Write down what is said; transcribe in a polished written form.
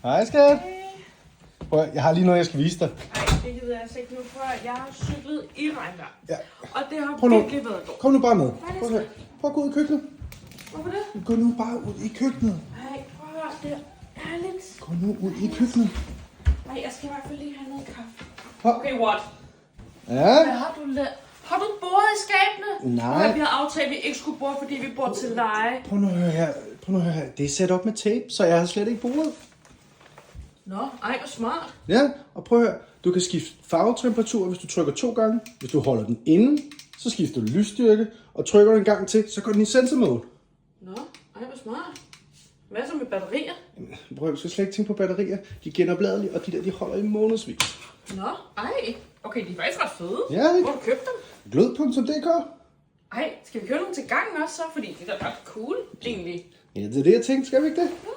Hej skat. Hey. Prøv, jeg har lige noget, jeg skal vise dig. Ej, det gider jeg altså ikke nu, for jeg har cyklet i regnvejr. Ja. Og det har Prøv nu. virkelig været godt. Kom nu bare med. Hvad er det Prøv, så? her. Prøv at gå ud i køkkenet. Hvorfor det? Gå nu bare ud i køkkenet. Ej, prøv at høre, det er ærligt. Gå nu ud i køkkenet. Ej, jeg skal i hvert fald lige have noget kaffe. Hå. Okay, what? Ja. Hvad har du lavet? Har du boret i skabene? Nej. Vi havde aftalt, at vi ikke skulle bore, fordi vi bor til leje. Prøv nu at høre her. Prøv nu at høre her. Det er sat op med tape, så jeg har slet ikke boret. Nå, ej, hvor smart. Ja, og prøv at høre. Du kan skifte farvetemperatur, hvis du trykker 2 gange. Hvis du holder den inde, så skifter du lysstyrke. Og trykker du en gang til, så går den i sensor mode. Nå, ej, hvor smart. Hvad så med batterier? Jamen, prøv at høre, du skal slet ikke tænke på batterier. De er genopladelige, og de holder i månedsvis. Nå, ej. Okay, de er faktisk ret fede. Ja, det Hvor har du købt dem? glød.dk. Ej, skal vi købe dem til gangen også så? Fordi det er da ret cool, egentlig. Ja, det er det, jeg tænkte. Skal vi ikke det? Jo,